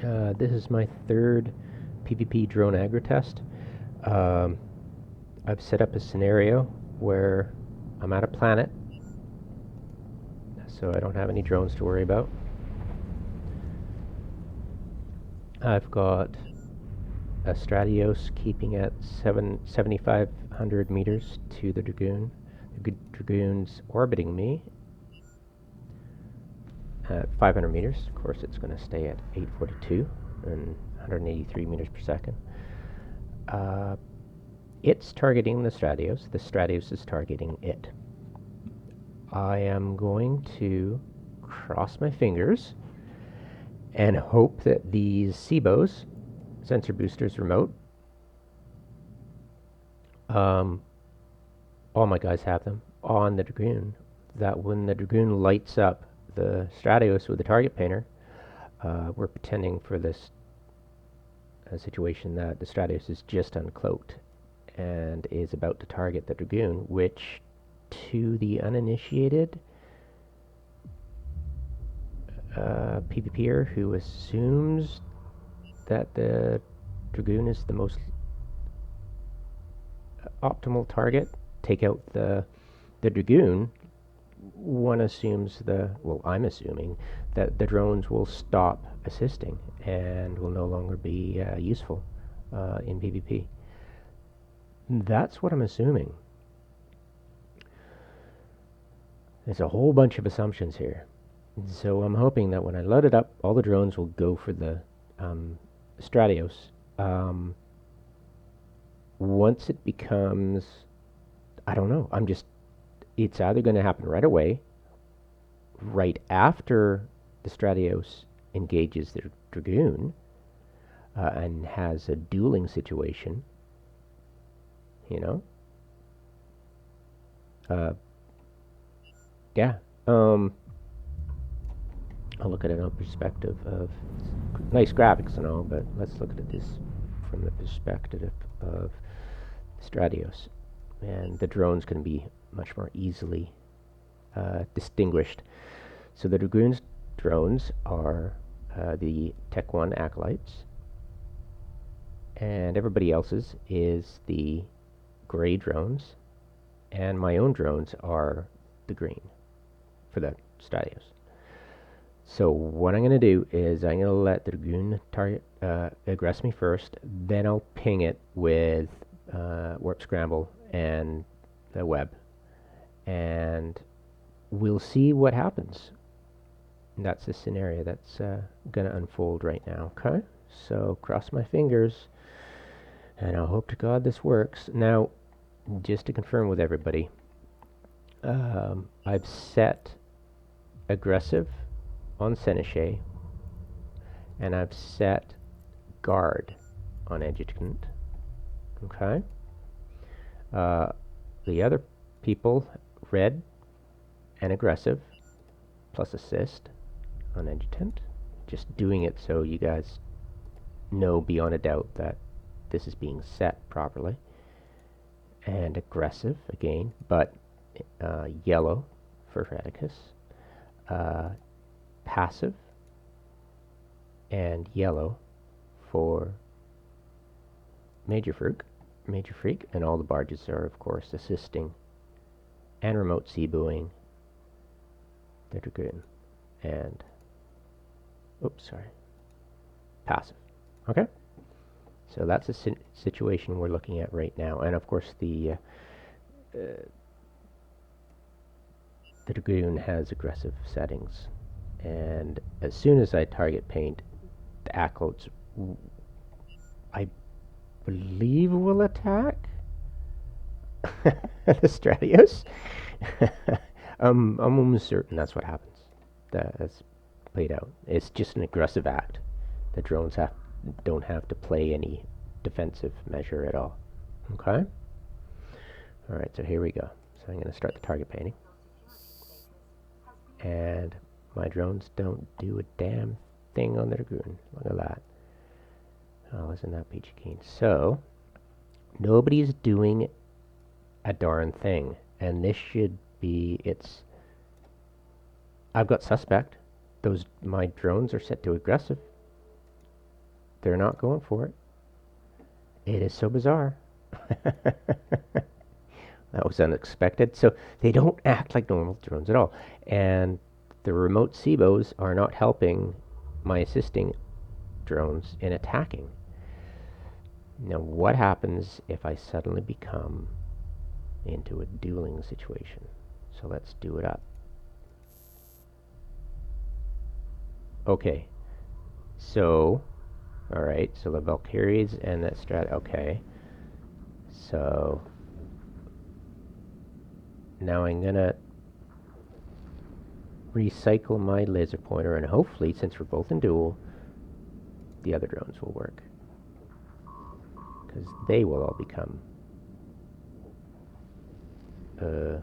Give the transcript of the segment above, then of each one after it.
This is my third PvP drone aggro test. Um, I've set up a scenario where I'm at a planet, so I don't have any drones to worry about. I've got a stratios keeping at 7,500 meters to the Dragoon. The Dragoon's orbiting me at 500 meters. Of course, it's going to stay at 842 and 183 meters per second. It's targeting the Stratios is targeting it. I am going to cross my fingers and hope that these SeBos, sensor boosters remote, all my guys have them on the Dragoon, that when the Dragoon lights up the Stratios with the target painter, we're pretending for this situation that the Stratios is just uncloaked and is about to target the Dragoon, which to the uninitiated PvPer who assumes that the Dragoon is the most optimal target, take out the Dragoon, one assumes I'm assuming that the drones will stop assisting and will no longer be useful in PvP. That's what I'm assuming. There's a whole bunch of assumptions here. So I'm hoping that when I load it up, all the drones will go for the Stratios. Once it becomes, I don't know, it's either going to happen right away, right after the Stratios engages the Dragoon and has a dueling situation, you know? Yeah. I'll look at it on perspective of nice graphics and all, but let's look at this from the perspective of Stratios. And the drones can be much more easily distinguished. So the Dragoon's drones are the Tech 1 acolytes, and everybody else's is the gray drones, and my own drones are the green for the Stratios. So what I'm going to do is I'm going to let the Dragoon target aggress me first, then I'll ping it with warp scramble and the web, and we'll see what happens. And that's the scenario that's going to unfold right now. Okay, so cross my fingers, and I hope to God this works. Now, just to confirm with everybody, I've set aggressive on Seneche, and I've set guard on adjutant. Okay. The other people, red and aggressive, plus assist on adjutant. Just doing it so you guys know beyond a doubt that this is being set properly. And aggressive again, but yellow for Radicus. Passive and yellow for Major Freak, and all the barges are, of course, assisting and remote seabuoying the Dragoon. And, passive. Okay? So that's a situation we're looking at right now. And, of course, the Dragoon has aggressive settings. And as soon as I target paint, the acolytes, I believe, will attack the Stratios. I'm almost certain that's what happens. That's played out. It's just an aggressive act. The drones don't have to play any defensive measure at all. Okay? Alright, so here we go. So I'm going to start the target painting. And my drones don't do a damn thing on the Dragoon. Look at that. Oh, isn't that peachy keen? So, nobody's doing a darn thing. And this should be, I've got suspect. My drones are set to aggressive. they're not going for it. It is so bizarre. That was unexpected. So they don't act like normal drones at all. And the remote SeBos are not helping my assisting drones in attacking. Now, what happens if I suddenly become into a dueling situation? So let's do it up. Okay, so, alright, so the Valkyries and that strat, okay. So, now I'm gonna recycle my laser pointer, and hopefully, since we're both in duel, the other drones will work. Because they will all become no,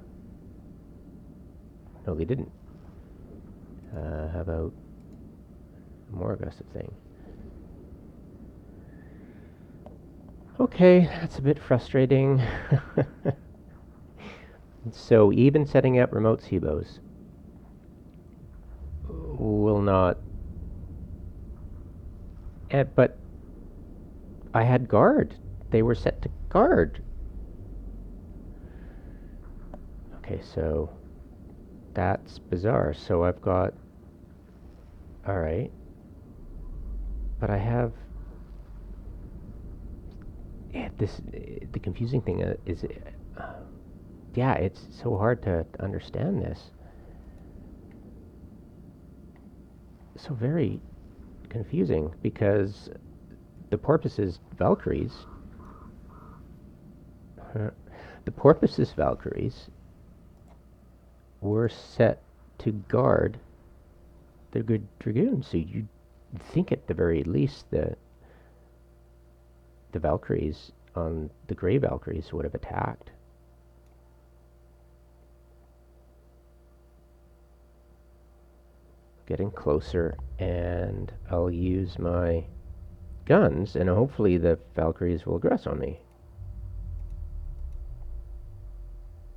they didn't. How about a more aggressive thing? Okay, that's a bit frustrating. So even setting up remote SeBos will not. But I had guard. They were set to guard. Okay, so that's bizarre. So I've got. Alright. But I have. Yeah, the confusing thing is. Yeah, it's so hard to understand this. So very confusing because the Porpoise's Valkyries. The Porpoise's Valkyries were set to guard the good Dragoons. So you'd think at the very least the Valkyries on the Grey Valkyries would have attacked. Getting closer, and I'll use my guns, and hopefully the Valkyries will aggress on me.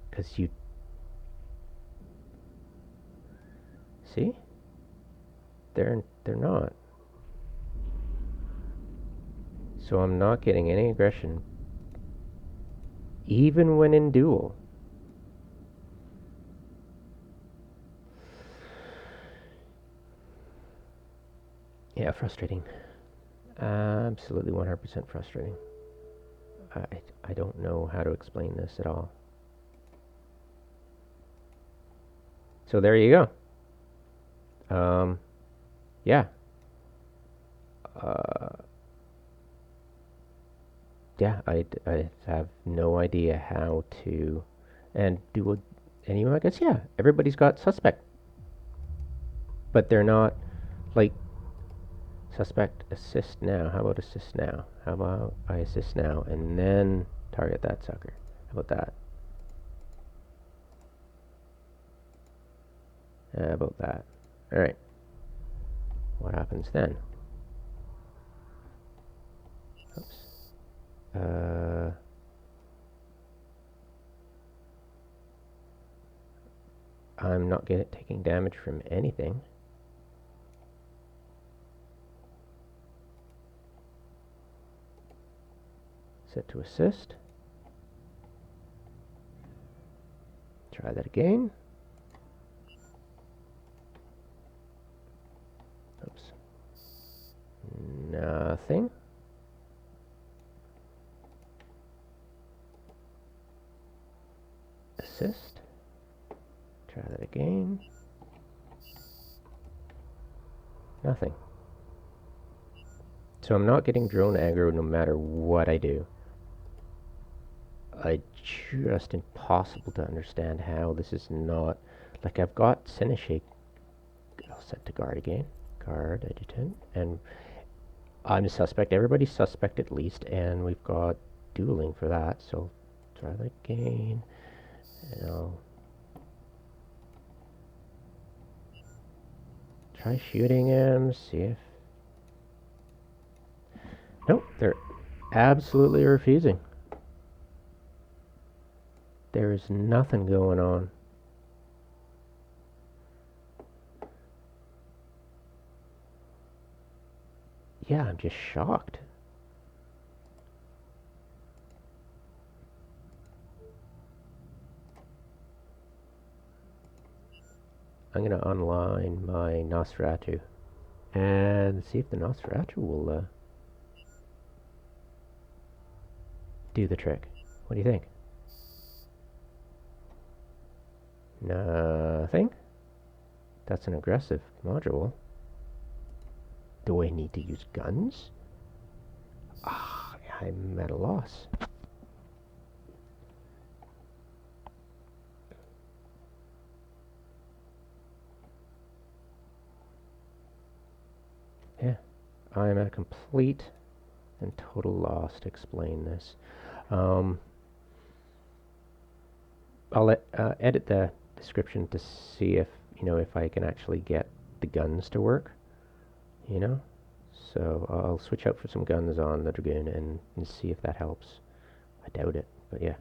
Because you see, they're not. So I'm not getting any aggression, even when in duel. Yeah, frustrating. Absolutely 100% frustrating. I don't know how to explain this at all. So there you go. Yeah. Yeah, I have no idea how to, and do anyone, I guess, yeah, everybody's got suspect, but they're not, like, suspect assist now. How about assist now? How about I assist now and then target that sucker? How about that? How about that? Alright. What happens then? Oops. I'm not taking damage from anything. Set to assist. Try that again. Oops. Nothing. Assist. Try that again. Nothing. So I'm not getting drone aggro no matter what I do. It's just impossible to understand how this is not... Like, I've got Seneschal. I'll set to guard again. Guard, adjutant. And I'm a suspect. Everybody's suspect at least. And we've got dueling for that. So try that again. And I'll try shooting him. See if... Nope, they're absolutely refusing. There's nothing going on. Yeah, I'm just shocked. I'm going to online my Nosferatu and see if the Nosferatu will do the trick. What do you think? Nothing? That's an aggressive module. Do I need to use guns? Ah, I'm at a loss. Yeah, I'm at a complete and total loss to explain this. Um, I'll edit the description to see if, if I can actually get the guns to work, you know? So I'll switch out for some guns on the Dragoon and see if that helps. I doubt it, but yeah.